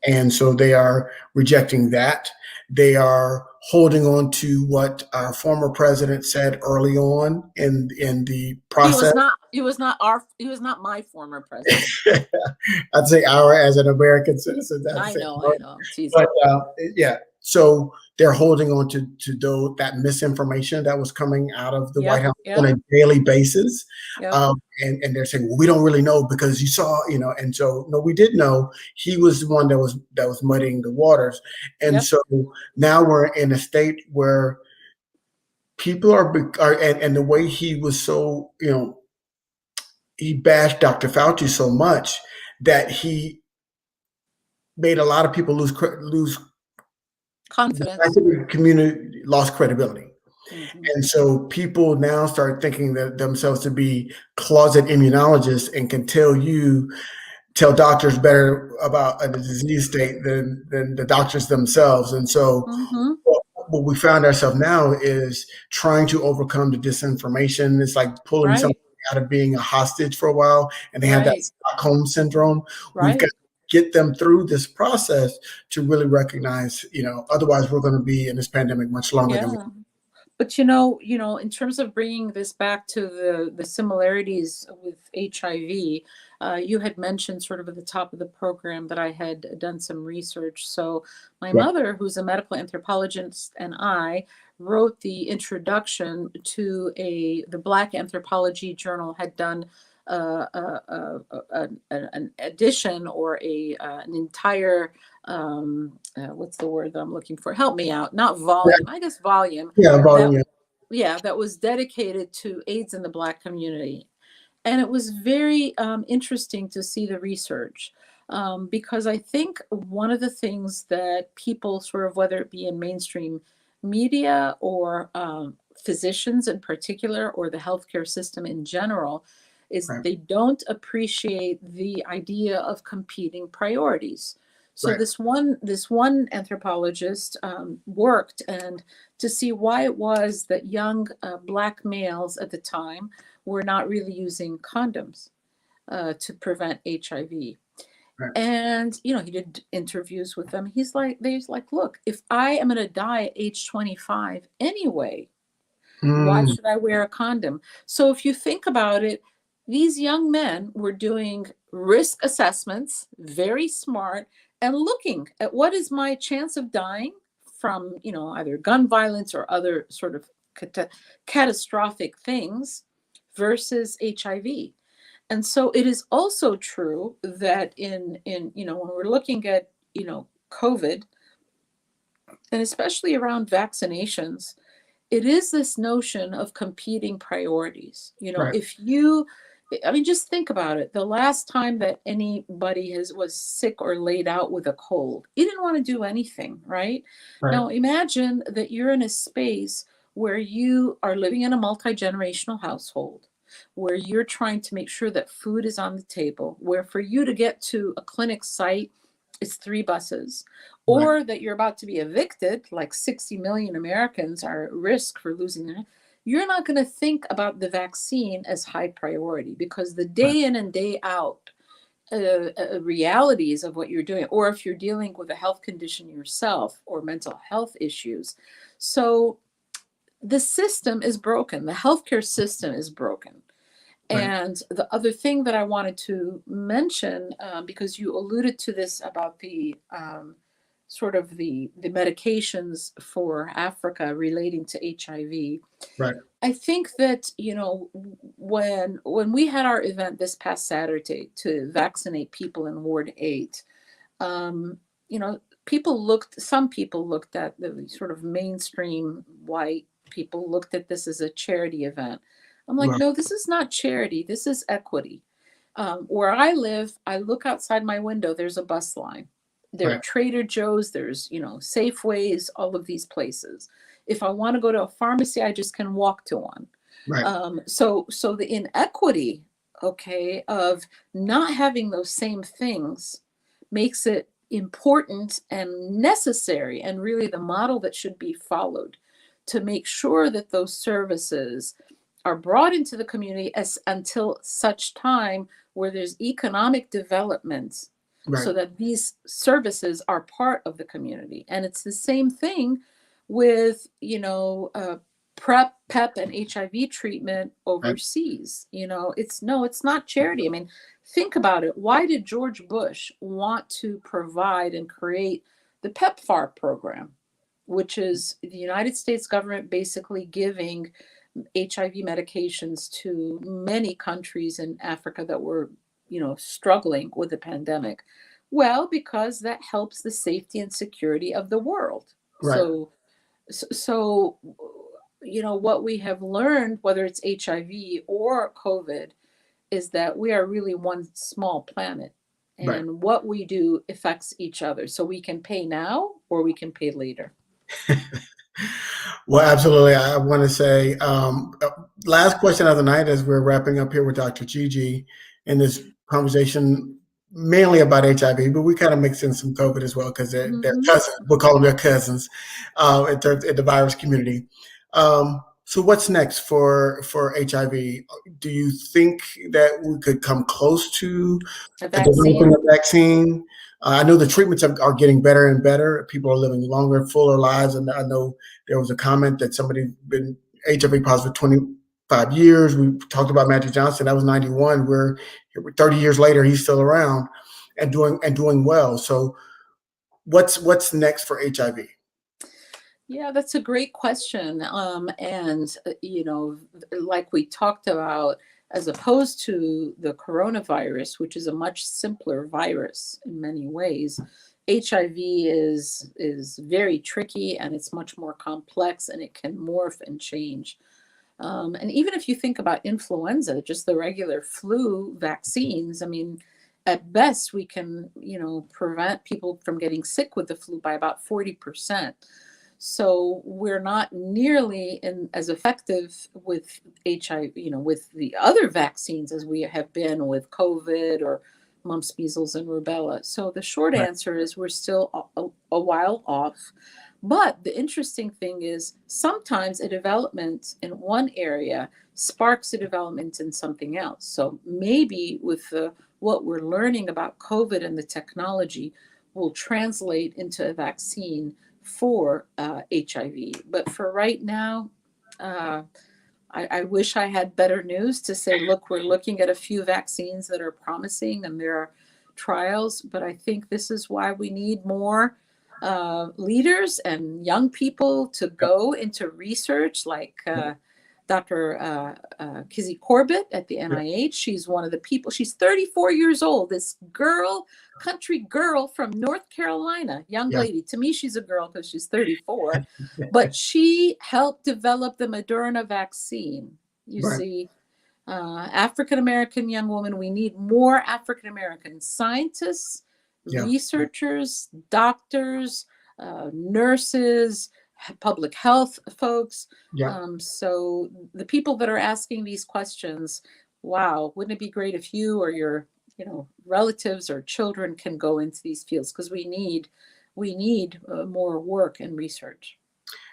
and so they are rejecting that. They are holding on to what our former president said early on in the He process. was not. He was not our. He was not my former president. I'd say our as an American citizen. I'd I say, know. I know. I'm teasing. but yeah. So they're holding on to that misinformation that was coming out of the White Yep. House on Yep. a daily basis, Yep. and they're saying, well, we don't really know because you saw, and so no, we did know. He was the one that was muddying the waters, and Yep. so now we're in a state where people are and the way he was so, he bashed Dr. Fauci so much that he made a lot of people lose the Confidence. scientific community lost credibility. Mm-hmm. And so people now start thinking that themselves to be closet immunologists and can tell doctors better about a disease state than the doctors themselves. And so Mm-hmm. what we found ourselves now is trying to overcome the disinformation. It's like pulling Right. somebody out of being a hostage for a while, and they have that Right. Stockholm syndrome. We've got Right. to get them through this process to really recognize, otherwise we're going to be in this pandemic much longer than we. Yeah. But in terms of bringing this back to the similarities with HIV, you had mentioned sort of at the top of the program that I had done some research. So my Right. mother, who's a medical anthropologist, and I wrote the introduction to the Black Anthropology Journal had done an edition or an entire what's the word that I'm looking for? Help me out. Not volume, I guess volume Yeah, that volume. that was dedicated to AIDS in the Black community. And it was very interesting to see the research, because I think one of the things that people sort of, whether it be in mainstream media or physicians in particular, or the healthcare system in general, is Right. they don't appreciate the idea of competing priorities. So Right. this one anthropologist worked and to see why it was that young Black males at the time were not really using condoms to prevent HIV. Right. And he did interviews with them. He's like, look, if I am going to die at age 25 anyway, why Mm, should I wear a condom? So if you think about it, these young men were doing risk assessments, very smart, and looking at what is my chance of dying from, either gun violence or other sort of catastrophic things versus HIV. And so it is also true that in when we're looking at, COVID, and especially around vaccinations, it is this notion of competing priorities. right. If you, I mean, just think about it. The last time that anybody was sick or laid out with a cold, you didn't want to do anything, right? Right. Now imagine that you're in a space where you are living in a multi-generational household, where you're trying to make sure that food is on the table, where for you to get to a clinic site, it's 3 buses, Right. or that you're about to be evicted, like 60 million Americans are at risk for losing their, you're not going to think about the vaccine as high priority, because the Right. day in and day out realities of what you're doing, or if you're dealing with a health condition yourself or mental health issues. So the system is broken. The healthcare system is broken. Right. And the other thing that I wanted to mention, because you alluded to this about the sort of the medications for Africa relating to HIV. Right. I think that when we had our event this past Saturday to vaccinate people in Ward 8, um, some people looked at the sort of mainstream white people looked at this as a charity event. I'm like, Right. no, this is not charity. This is equity. Where I live, I look outside my window, there's a bus line. There are Right. Trader Joe's, there's, Safeways, all of these places. If I want to go to a pharmacy, I just can walk to one. Right. So the inequity, okay, of not having those same things makes it important and necessary, and really the model that should be followed to make sure that those services are brought into the community as until such time where there's economic development Right. so that these services are part of the community. And it's the same thing with, PrEP, and HIV treatment Right. overseas. It's not charity. I mean, think about it. Why did George Bush want to provide and create the PEPFAR program, which is the United States government basically giving HIV medications to many countries in Africa that were, struggling with the pandemic? Well, because that helps the safety and security of the world. Right. So, what we have learned, whether it's HIV or COVID, is that we are really one small planet, Right. and what we do affects each other. So we can pay now or we can pay later. Well, absolutely. I want to say, last question of the night as we're wrapping up here with Dr. Gigi in this conversation, mainly about HIV, but we kind of mix in some COVID as well because they're Mhm. cousins. We'll call them their cousins in terms in the virus community. So what's next for HIV? Do you think that we could come close to A developing vaccine? a vaccine? I know the treatments are getting better and better. People are living longer, fuller lives. And I know there was a comment that somebody been HIV positive 25 years. We talked about Magic Johnson. That was 91. We're 30 years later. He's still around and doing well. So what's next for HIV? Yeah, that's a great question. And like we talked about, as opposed to the coronavirus, which is a much simpler virus in many ways, HIV is very tricky and it's much more complex and it can morph and change. And even if you think about influenza, just the regular flu vaccines, I mean, at best we can, prevent people from getting sick with the flu by about 40%. So we're not nearly as effective with HIV, with the other vaccines as we have been with COVID or mumps, measles, and rubella. So the short Right. answer is we're still a while off. But the interesting thing is sometimes a development in one area sparks a development in something else. So maybe with what we're learning about COVID and the technology will translate into a vaccine for HIV. But for right now, uh, I wish I had better news to say, look, we're looking at a few vaccines that are promising and there are trials. But I think this is why we need more leaders and young people to Yep. go into research like Dr. Kizzy Corbett at the Yep. NIH. She's one of the people, she's 34 years old, this girl, country girl from North Carolina, young Yeah. lady. To me, she's a girl because she's 34, but she helped develop the Moderna vaccine. You Right. see, African American young woman, we need more African American scientists, Yeah. researchers, doctors, nurses, public health folks. Yeah. So the people that are asking these questions, wow, wouldn't it be great if you or your relatives or children can go into these fields, because we need more work and research.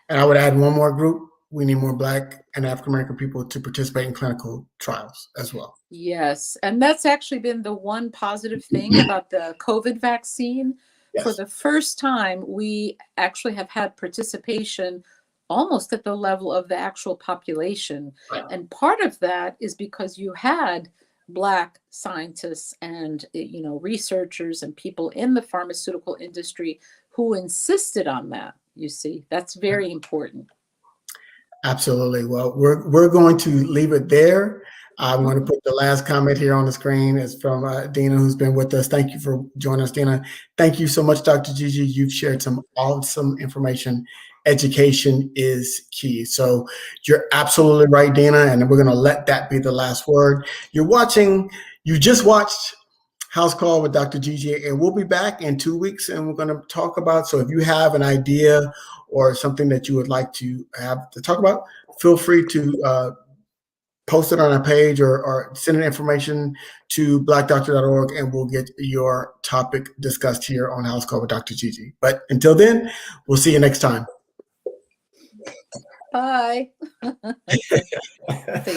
And I would add one more group. We need more Black and African American people to participate in clinical trials as well. Yes, and that's actually been the one positive thing about the COVID vaccine. For Yes. the first time, we actually have had participation almost at the level of the actual population. Right. And part of that is because you had Black scientists and researchers and people in the pharmaceutical industry who insisted on that. You see, that's very important. Absolutely. Well, we're going to leave it there. I'm going to put the last comment here on the screen. It's from Dina, who's been with us. Thank you for joining us, Dina. Thank you so much, Dr. Gigi. You've shared some awesome information. Education is key. So you're absolutely right, Dina, and we're going to let that be the last word. You just watched House Call with Dr. Gigi, and we'll be back in 2 weeks, and we're going to talk about. So if you have an idea or something that you would like to have to talk about, feel free to post it on our page or send an information to blackdoctor.org, and we'll get your topic discussed here on House Call with Dr. Gigi. But until then, we'll see you next time. Bye.